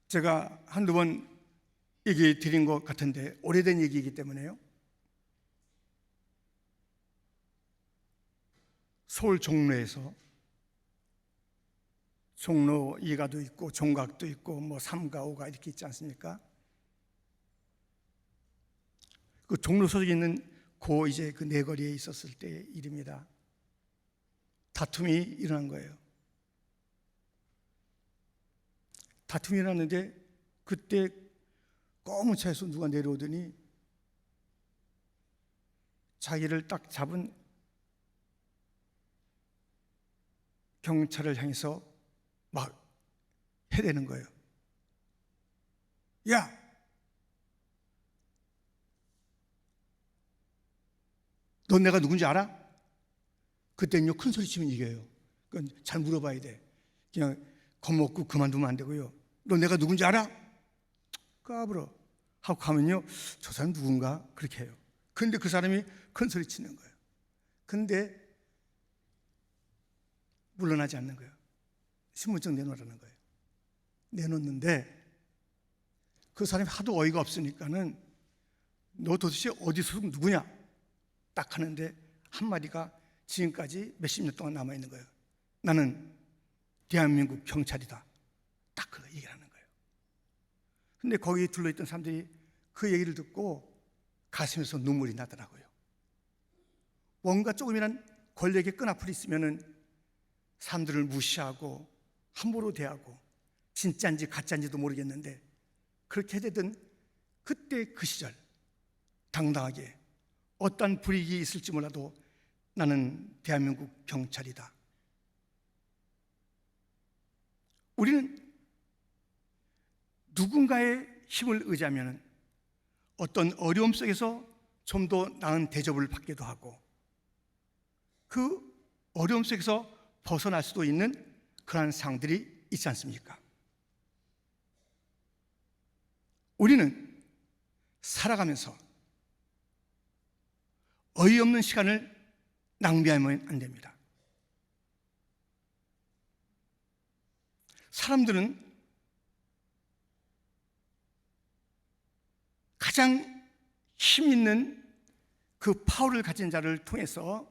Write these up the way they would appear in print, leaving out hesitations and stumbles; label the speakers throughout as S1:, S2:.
S1: 제가 한두 번 얘기 드린 것 같은데 오래된 얘기이기 때문에요. 서울 종로에서 종로 2가도 있고 종각도 있고 뭐 3가 5가 이렇게 있지 않습니까? 그 종로 소속에 있는 이제 그 내거리에 있었을 때의 일입니다. 다툼이 일어난 거예요. 다툼이 일어났는데 그때 검은 차에서 누가 내려오더니 자기를 딱 잡은 경찰을 향해서 막 해대는 거예요. 야! 넌 내가 누군지 알아? 그때는요, 큰 소리 치면 이겨요. 그건 잘 물어봐야 돼. 그냥 겁먹고 그만두면 안 되고요. 너 내가 누군지 알아? 까불어. 하고 가면요, 저 사람 누군가? 그렇게 해요. 근데 그 사람이 큰 소리 치는 거예요. 근데 물러나지 않는 거예요. 신분증 내놓으라는 거예요. 내놓는데 그 사람이 하도 어이가 없으니까는 너 도대체 어디 소속 누구냐? 딱 하는데 한마디가 지금까지 몇십 년 동안 남아있는 거예요. 나는 대한민국 경찰이다. 딱 그 얘기를 하는 거예요. 근데 거기 둘러있던 사람들이 그 얘기를 듣고 가슴에서 눈물이 나더라고요. 뭔가 조금이란 권력의 끈앞을 있으면은 사람들을 무시하고 함부로 대하고 진짜인지 가짜인지도 모르겠는데 그렇게 되던 그때 그 시절 당당하게 어떤 불이익이 있을지 몰라도 나는 대한민국 경찰이다. 우리는 누군가의 힘을 의지하면 어떤 어려움 속에서 좀 더 나은 대접을 받기도 하고 그 어려움 속에서 벗어날 수도 있는 그러한 상황들이 있지 않습니까? 우리는 살아가면서 어이없는 시간을 낭비하면 안 됩니다. 사람들은 가장 힘 있는 그 파워를 가진 자를 통해서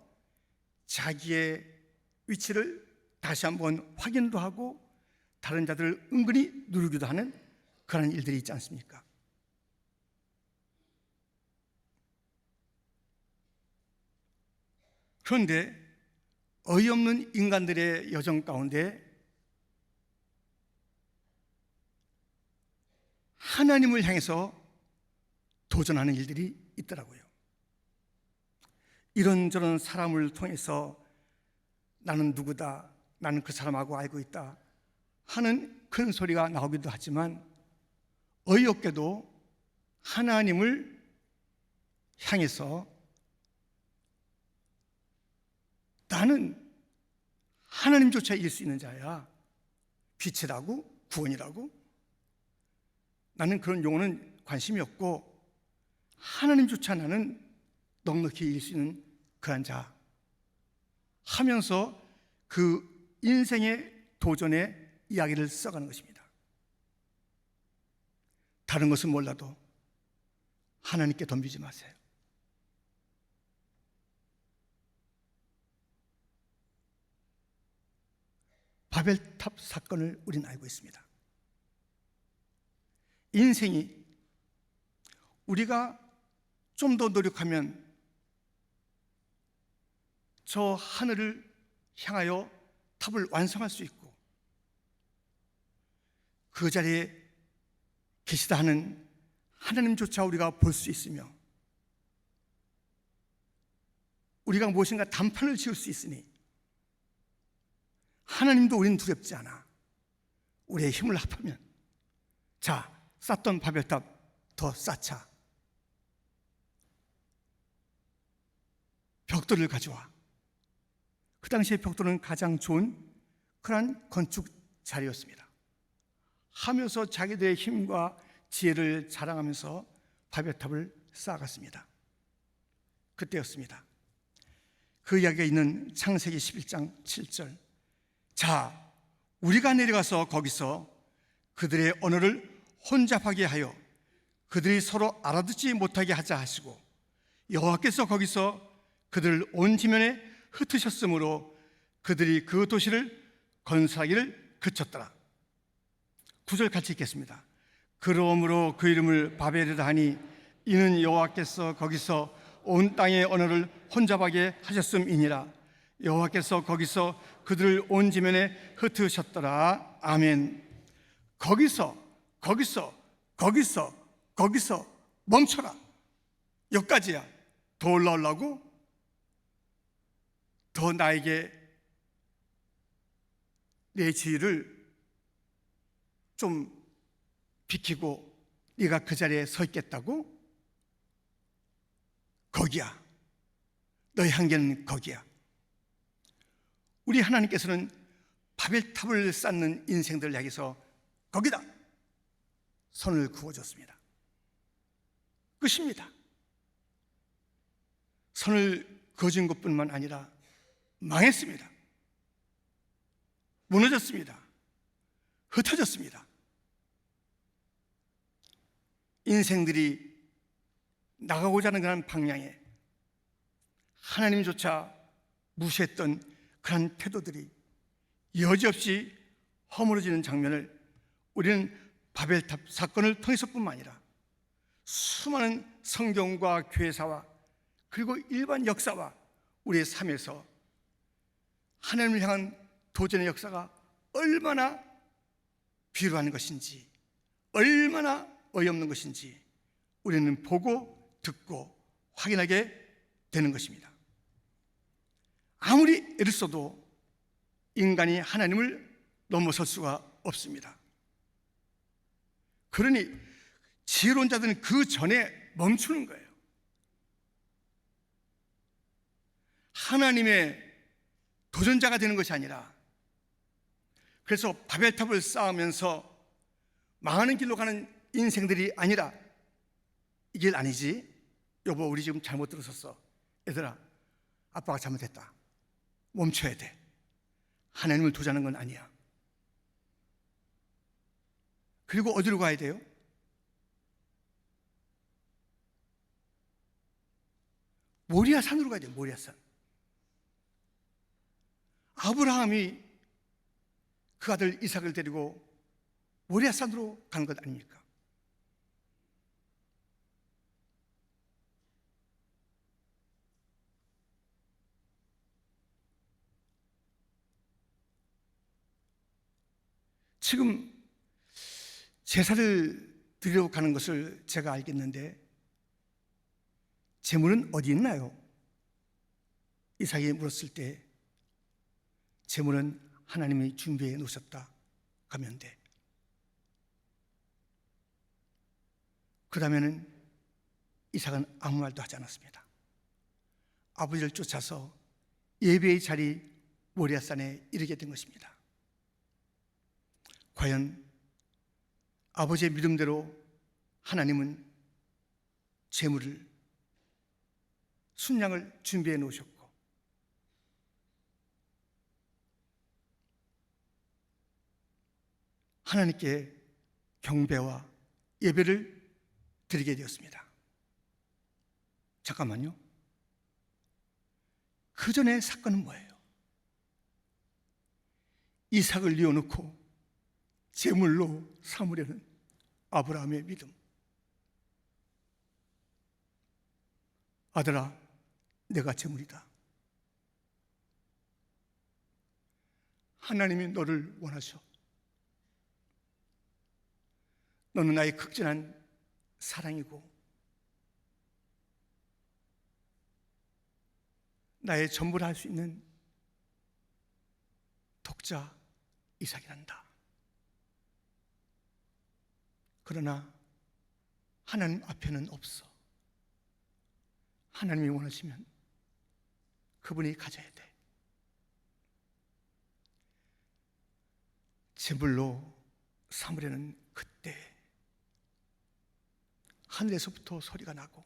S1: 자기의 위치를 다시 한번 확인도 하고 다른 자들을 은근히 누르기도 하는 그런 일들이 있지 않습니까? 그런데 어이없는 인간들의 여정 가운데 하나님을 향해서 도전하는 일들이 있더라고요. 이런저런 사람을 통해서 나는 누구다, 나는 그 사람하고 알고 있다 하는 큰 소리가 나오기도 하지만 어이없게도 하나님을 향해서 나는 하나님조차 이길 수 있는 자야. 빛이라고? 구원이라고? 나는 그런 용어는 관심이 없고 하나님조차 나는 넉넉히 이길 수 있는 그런 자 하면서 그 인생의 도전의 이야기를 써가는 것입니다. 다른 것은 몰라도 하나님께 덤비지 마세요. 바벨탑 사건을 우리는 알고 있습니다. 인생이 우리가 좀 더 노력하면 저 하늘을 향하여 탑을 완성할 수 있고 그 자리에 계시다 하는 하나님조차 우리가 볼 수 있으며 우리가 무엇인가 단판을 지을 수 있으니 하나님도 우리는 두렵지 않아. 우리의 힘을 합하면 자, 쌓던 바벨탑 더 쌓자. 벽돌을 가져와. 그 당시에 벽돌은 가장 좋은 그러한 건축 자리였습니다. 하면서 자기들의 힘과 지혜를 자랑하면서 바벨탑을 쌓아갔습니다. 그때였습니다. 그 이야기가 있는 창세기 11장 7절. 자, 우리가 내려가서 거기서 그들의 언어를 혼잡하게 하여 그들이 서로 알아듣지 못하게 하자 하시고 여호와께서 거기서 그들을 온 지면에 흩으셨으므로 그들이 그 도시를 건설하기를 그쳤더라. 9절 같이 읽겠습니다. 그러므로 그 이름을 바벨이라 하니 이는 여호와께서 거기서 온 땅의 언어를 혼잡하게 하셨음이니라. 여호와께서 거기서 그들을 온 지면에 흩으셨더라. 아멘. 거기서 멈춰라. 여기까지야. 더 올라오려고? 더 나에게 내 지위를 좀 비키고 네가 그 자리에 서 있겠다고? 거기야. 너의 한계는 거기야. 우리 하나님께서는 바벨탑을 쌓는 인생들을 향해서 거기다 선을 그어줬습니다. 끝입니다. 선을 그어준 것뿐만 아니라 망했습니다. 무너졌습니다. 흩어졌습니다. 인생들이 나가고자 하는 그런 방향에 하나님조차 무시했던 그런 태도들이 여지없이 허물어지는 장면을 우리는 바벨탑 사건을 통해서뿐만 아니라 수많은 성경과 교회사와 그리고 일반 역사와 우리의 삶에서 하나님을 향한 도전의 역사가 얼마나 비루한 것인지, 얼마나 어이없는 것인지 우리는 보고 듣고 확인하게 되는 것입니다. 아무리 애를 써도 인간이 하나님을 넘어설 수가 없습니다. 그러니 지혜로운 자들은 그 전에 멈추는 거예요. 하나님의 도전자가 되는 것이 아니라, 그래서 바벨탑을 쌓으면서 망하는 길로 가는 인생들이 아니라, 이 길 아니지? 여보, 우리 지금 잘못 들었었어. 얘들아, 아빠가 잘못했다. 멈춰야 돼. 하나님을 도전하는 건 아니야. 그리고 어디로 가야 돼요? 모리아 산으로 가야 돼요. 모리아 산. 아브라함이 그 아들 이삭을 데리고 모리아 산으로 간 것 아닙니까? 지금 제사를 드리러 가는 것을 제가 알겠는데 제물은 어디 있나요? 이삭이 물었을 때 제물은 하나님이 준비해 놓으셨다 가면 돼. 그 다음에는 이삭은 아무 말도 하지 않았습니다. 아버지를 쫓아서 예배의 자리 모리아산에 이르게 된 것입니다. 과연 아버지의 믿음대로 하나님은 제물을, 순양을 준비해 놓으셨고 하나님께 경배와 예배를 드리게 되었습니다. 잠깐만요. 그 전에 사건은 뭐예요? 이삭을 뉘어놓고 제물로 삼으려는 아브라함의 믿음. 아들아, 내가 제물이다. 하나님이 너를 원하셔. 너는 나의 극진한 사랑이고 나의 전부를 할 수 있는 독자 이삭이란다. 그러나 하나님 앞에는 없어. 하나님이 원하시면 그분이 가져야 돼. 제물로 삼으려는 그때 하늘에서부터 소리가 나고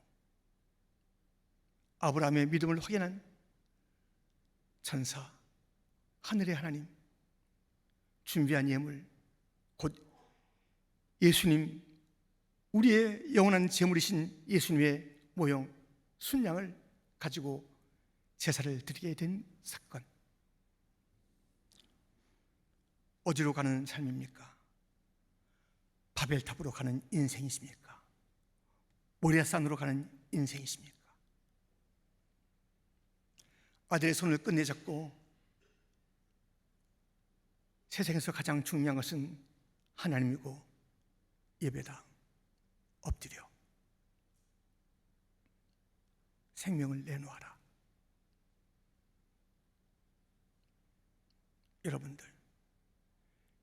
S1: 아브라함의 믿음을 확인한 천사, 하늘의 하나님, 준비한 예물 곧 예수님, 우리의 영원한 제물이신 예수님의 모형 순양을 가지고 제사를 드리게 된 사건. 어디로 가는 삶입니까? 바벨탑으로 가는 인생이십니까? 모리아산으로 가는 인생이십니까? 아들의 손을 끝내잡고 세상에서 가장 중요한 것은 하나님이고 예배다. 엎드려 생명을 내놓아라. 여러분들,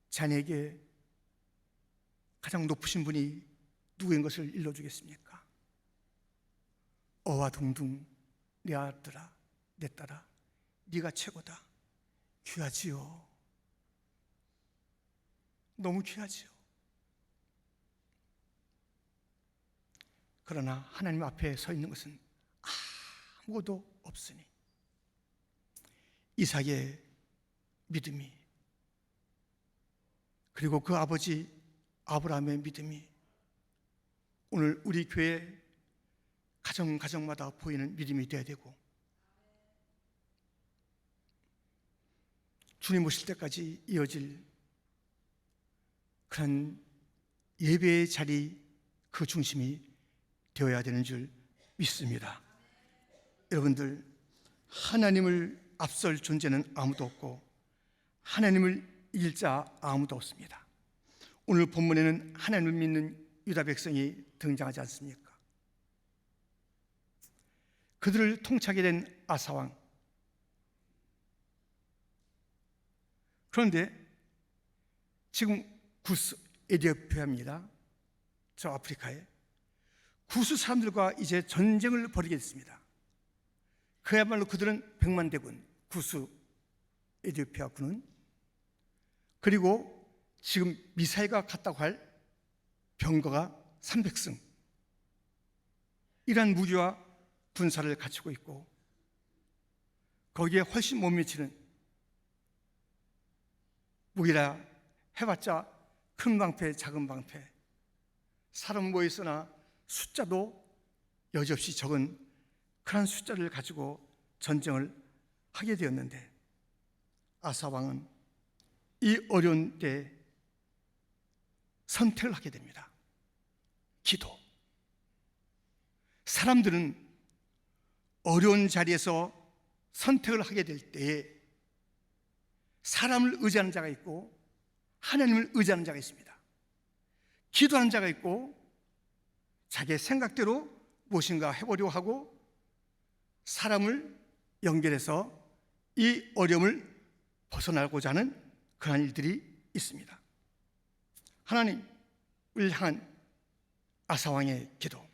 S1: 자녀에게 가장 높으신 분이 누구인 것을 일러주겠습니까? 어와둥둥 내 아들아, 내 딸아, 네가 최고다. 귀하지요. 너무 귀하지요. 그러나 하나님 앞에 서 있는 것은 아무것도 없으니 이삭의 믿음이, 그리고 그 아버지 아브라함의 믿음이 오늘 우리 교회 가정마다 보이는 믿음이 되어야 되고, 주님 오실 때까지 이어질 그런 예배의 자리, 그 중심이 되어야 되는 줄 믿습니다. 여러분들, 하나님을 앞설 존재는 아무도 없고 하나님을 이길 자 아무도 없습니다. 오늘 본문에는 하나님을 믿는 유다 백성이 등장하지 않습니까? 그들을 통치하게 된 아사왕. 그런데 지금 구스, 에티오피아입니다. 저 아프리카에 구스 사람들과 이제 전쟁을 벌이게 됐습니다. 그야말로 그들은 100만 대군, 구스 에티오피아 군은, 그리고 지금 미사일과 같다고 할 병거가 300승, 이러한 무기와 군사를 갖추고 있고, 거기에 훨씬 못 미치는 무기라 해봤자 큰 방패, 작은 방패, 사람 모여있으나 숫자도 여지없이 적은 그런 숫자를 가지고 전쟁을 하게 되었는데, 아사왕은 이 어려운 때에 선택을 하게 됩니다. 기도. 사람들은 어려운 자리에서 선택을 하게 될 때에 사람을 의지하는 자가 있고 하나님을 의지하는 자가 있습니다. 기도하는 자가 있고 자기의 생각대로 무엇인가 해보려고 하고 사람을 연결해서 이 어려움을 벗어나고자 하는 그러한 일들이 있습니다. 하나님을 향한 아사왕의 기도.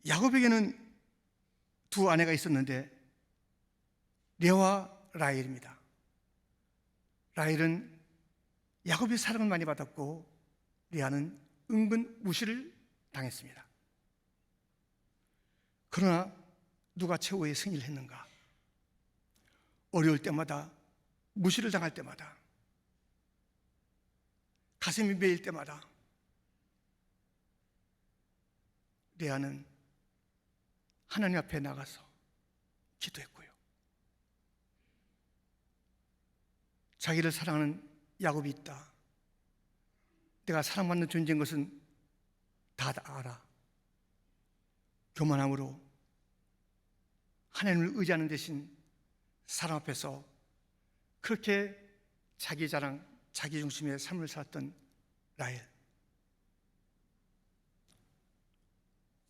S1: 야곱에게는 두 아내가 있었는데 레아와 라헬입니다. 라헬은 야곱의 사랑을 많이 받았고 레아는 은근 무시를 당했습니다. 그러나 누가 최후의 승리를 했는가? 어려울 때마다, 무시를 당할 때마다, 가슴이 메일 때마다 레아는 하나님 앞에 나가서 기도했고요. 자기를 사랑하는 야곱이 있다. 내가 사랑받는 존재인 것은 다 알아. 교만함으로 하나님을 의지하는 대신 사람 앞에서 그렇게 자기 자랑, 자기 중심의 삶을 살았던 라헬.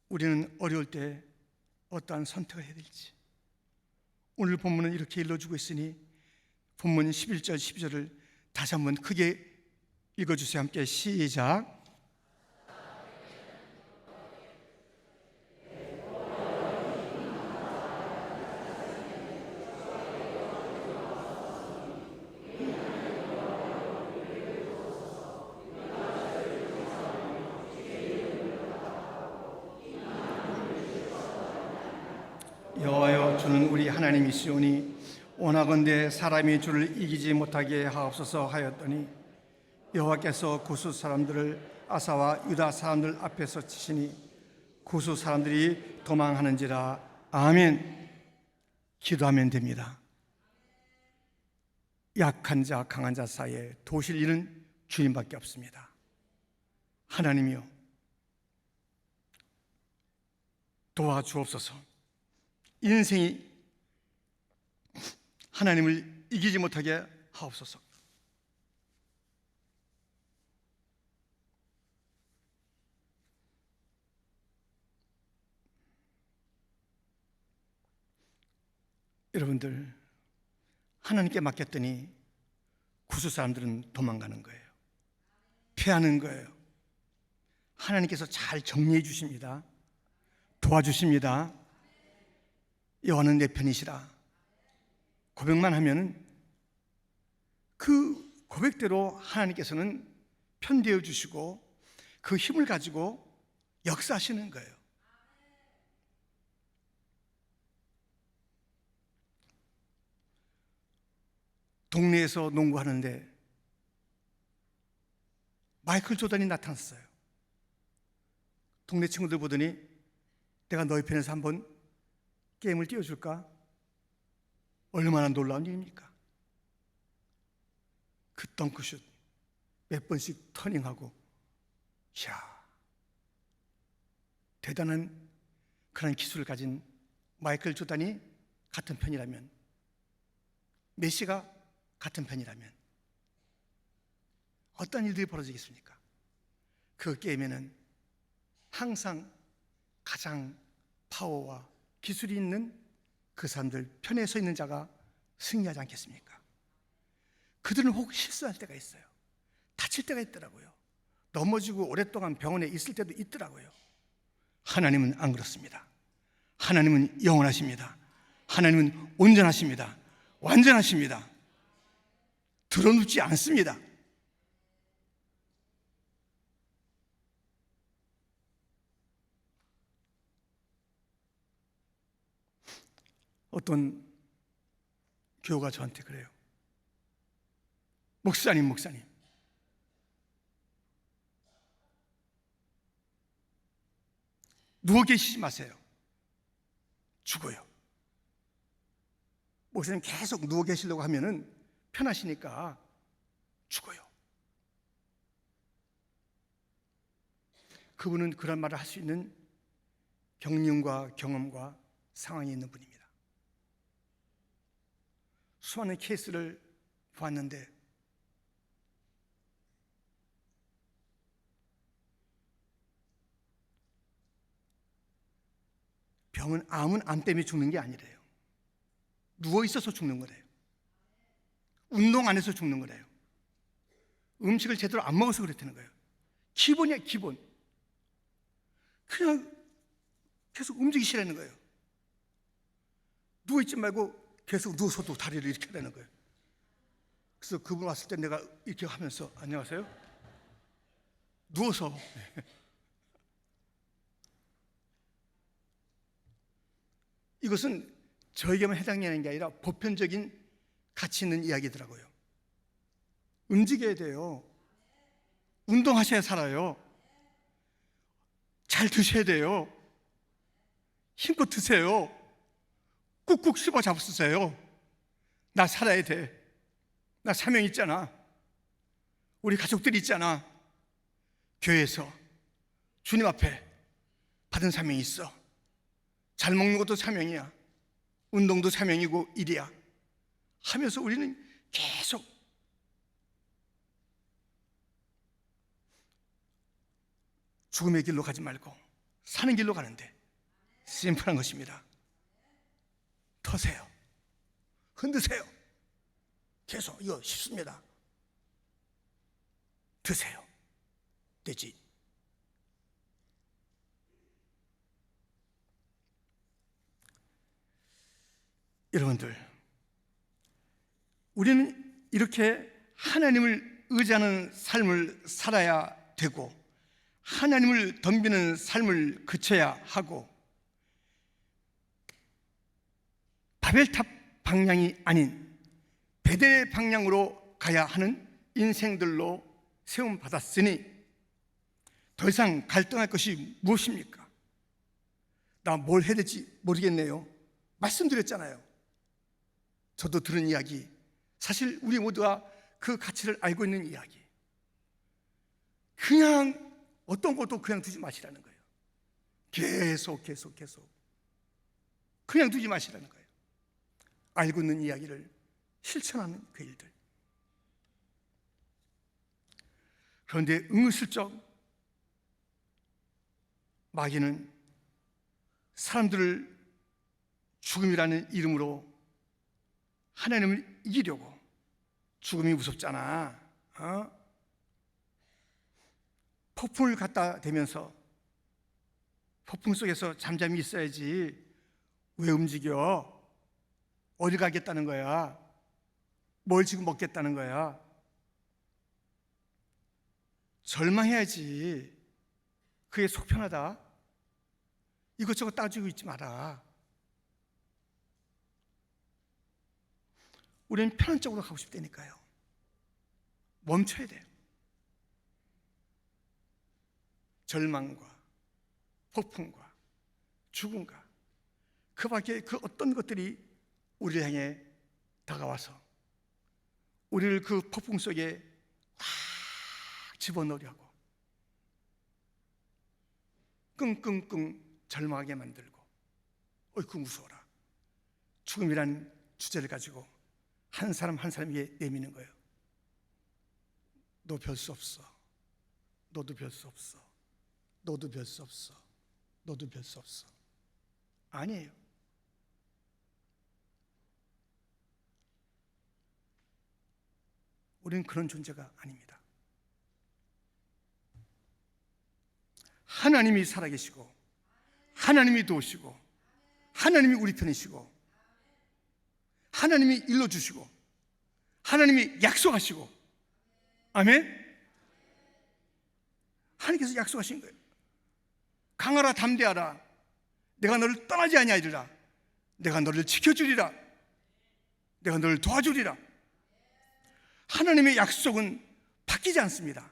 S1: 우리는 어려울 때 어떠한 선택을 해야 될지 오늘 본문은 이렇게 일러주고 있으니 본문 11절 12절을 다시 한번 크게 읽어주세요. 함께 시작. 여호와여, 주는 우리 하나님이시오니 원하건대 사람이 주를 이기지 못하게 하옵소서 하였더니 여호와께서 구스 사람들을 아사와 유다 사람들 앞에서 치시니 구스 사람들이 도망하는지라. 아멘. 기도하면 됩니다. 약한 자 강한 자 사이에 도우실 일은 주님밖에 없습니다. 하나님이여 도와주옵소서. 인생이 하나님을 이기지 못하게 하옵소서. 여러분들, 하나님께 맡겼더니 구스 사람들은 도망가는 거예요. 피하는 거예요. 하나님께서 잘 정리해 주십니다. 도와주십니다. 여호와는 내 편이시라 고백만 하면 그 고백대로 하나님께서는 편되어 주시고 그 힘을 가지고 역사하시는 거예요. 동네에서 농구하는데 마이클 조던이 나타났어요. 동네 친구들 보더니 내가 너희 편에서 한번 게임을 띄워줄까? 얼마나 놀라운 일입니까? 그 덩크슛 몇 번씩 터닝하고, 이야, 대단한 그런 기술을 가진 마이클 조던이 같은 편이라면, 메시가 같은 편이라면 어떤 일들이 벌어지겠습니까? 그 게임에는 항상 가장 파워와 기술이 있는 그 사람들 편에 서 있는 자가 승리하지 않겠습니까? 그들은 혹 실수할 때가 있어요. 다칠 때가 있더라고요. 넘어지고 오랫동안 병원에 있을 때도 있더라고요. 하나님은 안 그렇습니다. 하나님은 영원하십니다. 하나님은 온전하십니다. 완전하십니다. 드러눕지 않습니다. 어떤 교우가 저한테 그래요. 목사님, 누워 계시지 마세요. 죽어요. 목사님 계속 누워 계시려고 하면은 편하시니까 죽어요. 그분은 그런 말을 할 수 있는 경륜과 경험과 상황이 있는 분입니다. 수많은 케이스를 보았는데 병은 암은 암 때문에 죽는 게 아니래요. 누워 있어서 죽는 거래요. 운동 안 해서 죽는 거래요. 음식을 제대로 안 먹어서 그렇다는 거예요. 기본이야, 기본. 그냥 계속 움직이시라는 거예요. 누워있지 말고 계속 누워서도 다리를 이렇게 하라는 거예요. 그래서 그분 왔을 때 내가 이렇게 하면서 안녕하세요? 누워서. 이것은 저에게만 해당되는 게 아니라 보편적인 가치 있는 이야기더라고요. 움직여야 돼요. 운동하셔야 살아요. 잘 드셔야 돼요. 힘껏 드세요. 꾹꾹 씹어 잡수세요. 나 살아야 돼. 나 사명 있잖아. 우리 가족들이 있잖아. 교회에서 주님 앞에 받은 사명이 있어. 잘 먹는 것도 사명이야. 운동도 사명이고 일이야. 하면서 우리는 계속 죽음의 길로 가지 말고 사는 길로 가는데 심플한 것입니다. 터세요. 흔드세요. 계속 이거 쉽습니다. 드세요. 되지. 여러분들, 우리는 이렇게 하나님을 의지하는 삶을 살아야 되고 하나님을 덤비는 삶을 그쳐야 하고 바벨탑 방향이 아닌 베델의 방향으로 가야 하는 인생들로 세움받았으니 더 이상 갈등할 것이 무엇입니까? 나 뭘 해야 될지 모르겠네요. 말씀드렸잖아요. 저도 들은 이야기, 사실 우리 모두가 그 가치를 알고 있는 이야기. 그냥 어떤 것도 그냥 두지 마시라는 거예요. 계속 그냥 두지 마시라는 거예요. 알고 있는 이야기를 실천하는 그 일들. 그런데 은근슬쩍 마귀는 사람들을 죽음이라는 이름으로 하나님을 이기려고, 죽음이 무섭잖아, 폭풍을 갖다 대면서 폭풍 속에서 잠잠히 있어야지 왜 움직여? 어디 가겠다는 거야? 뭘 지금 먹겠다는 거야? 절망해야지. 그게 속 편하다. 이것저것 따지고 있지 마라. 우리는 편한 쪽으로 가고 싶다니까요. 멈춰야 돼요. 절망과 폭풍과 죽음과 그 밖에 그 어떤 것들이 우리를 향해 다가와서 우리를 그 폭풍 속에 확 집어넣으려 하고 끙끙끙 절망하게 만들고, 어이구 무서워라. 죽음이라는 주제를 가지고 한 사람 한 사람에게 내미는 거예요. 너 별 수 없어. 너도 별 수 없어. 너도 별 수 없어. 너도 별 수 없어. 아니에요. 우리는 그런 존재가 아닙니다. 하나님이 살아계시고 하나님이 도우시고 하나님이 우리 편이시고 하나님이 일러주시고 하나님이 약속하시고, 아멘? 하나님께서 약속하신 거예요. 강하라 담대하라. 내가 너를 떠나지 아니하리라. 내가 너를 지켜주리라. 내가 너를 도와주리라. 하나님의 약속은 바뀌지 않습니다.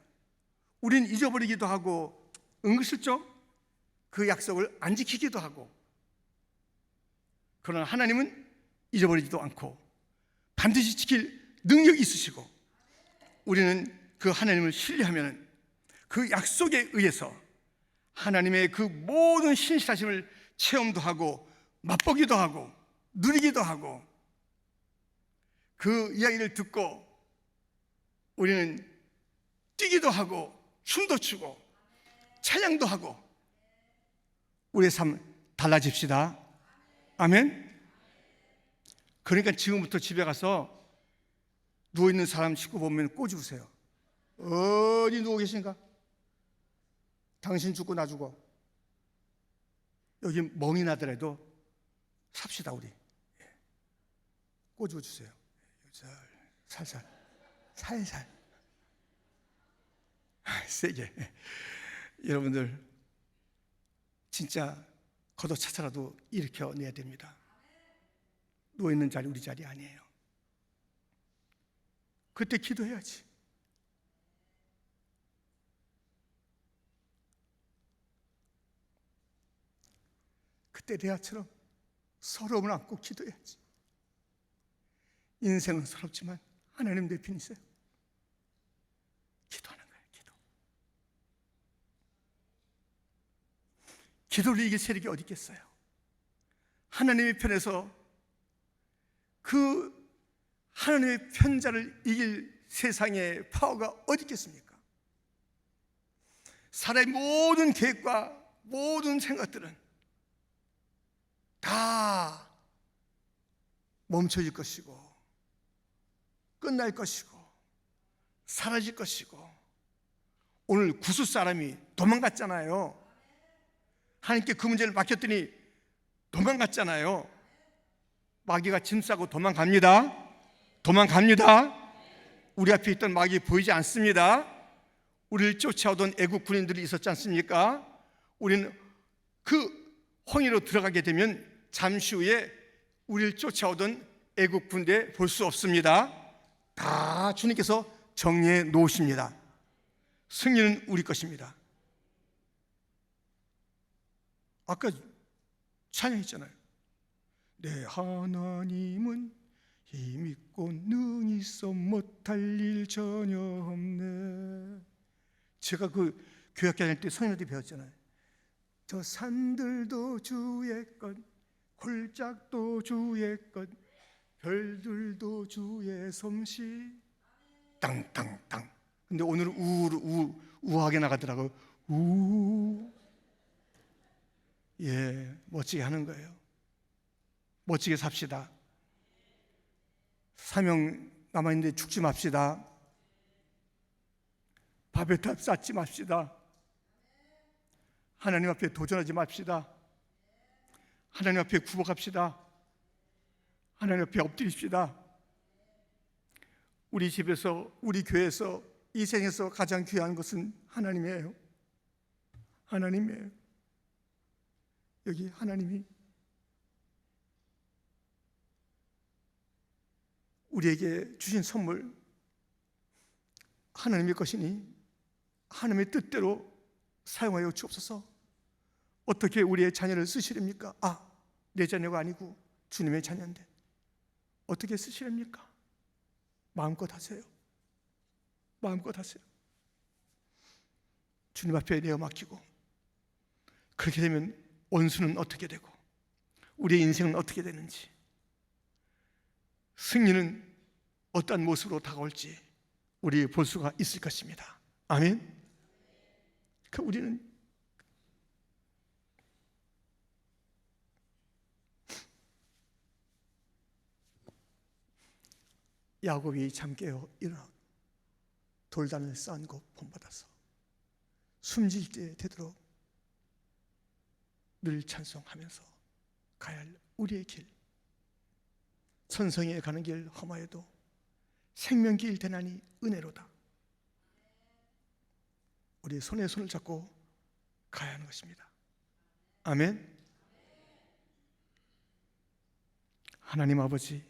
S1: 우린 잊어버리기도 하고 은근슬쩍 그 약속을 안 지키기도 하고, 그러나 하나님은 잊어버리지도 않고 반드시 지킬 능력이 있으시고, 우리는 그 하나님을 신뢰하면 그 약속에 의해서 하나님의 그 모든 신실하심을 체험도 하고 맛보기도 하고 누리기도 하고, 그 이야기를 듣고 우리는 뛰기도 하고 춤도 추고 찬양도 하고 우리의 삶 달라집시다. 아멘. 그러니까 지금부터 집에 가서 누워있는 사람 식구 보면 꼬집으세요. 어디 누워 계신가? 당신 죽고 나 죽어. 여기 멍이 나더라도 삽시다 우리. 꼬집어 주세요. 살살 세게. 여러분들 진짜 걷어차차라도 일으켜내야 됩니다. 누워있는 자리 우리 자리 아니에요. 그때 기도해야지. 그때 레아처럼 서러움을 안고 기도해야지. 인생은 서럽지만 하나님 내 편이세요. 기도하는 거예요. 기도를 이길 세력이 어디 있겠어요? 하나님의 편에서 그 하나님의 편자를 이길 세상의 파워가 어디 있겠습니까? 사람의 모든 계획과 모든 생각들은 다 멈춰질 것이고 끝날 것이고 사라질 것이고, 오늘 구스 사람이 도망갔잖아요. 하나님께 그 문제를 맡겼더니 도망갔잖아요. 마귀가 짐 싸고 도망갑니다. 우리 앞에 있던 마귀 보이지 않습니다. 우리를 쫓아오던 애국 군인들이 있었지 않습니까? 우리는 그 홍해로 들어가게 되면 잠시 후에 우리를 쫓아오던 애국 군대 볼 수 없습니다. 다 주님께서 정리해 놓으십니다. 승리는 우리 것입니다. 아까 찬양했잖아요. 내 하나님은 힘있고 능히 있어 못할 일 전혀 없네. 제가 그 교회 다닐 때 성인한테 배웠잖아요. 저 산들도 주의 것, 골짜기도 주의 것, 별들도 주의 솜씨. 땅땅땅. 근데 오늘은 우하게 나가더라고요. 예, 멋지게 하는 거예요. 멋지게 삽시다. 사명 남아있는데 죽지 맙시다. 밥에 다 쌓지 맙시다. 하나님 앞에 도전하지 맙시다. 하나님 앞에 굽어갑시다. 하나님 앞에 엎드립시다. 우리 집에서, 우리 교회에서, 이 생에서 가장 귀한 것은 하나님이에요. 하나님이에요. 여기 하나님이 우리에게 주신 선물, 하나님의 것이니 하나님의 뜻대로 사용하여 주옵소서. 어떻게 우리의 자녀를 쓰시렵니까? 내 자녀가 아니고 주님의 자녀인데 어떻게 쓰시렵니까? 마음껏 하세요. 마음껏 하세요. 주님 앞에 내어 맡기고, 그렇게 되면 원수는 어떻게 되고 우리의 인생은 어떻게 되는지, 승리는 어떠한 모습으로 다가올지 우리 볼 수가 있을 것입니다. 아멘. 우리는 야곱이 잠 깨어 일어나 돌단을 쌓은 곳 본받아서 숨질 때 되도록 늘 찬송하면서 가야 할 우리의 길, 천성에 가는 길 험하여도 생명길 되나니 은혜로다. 우리 손에 손을 잡고 가야 하는 것입니다. 아멘. 하나님 아버지,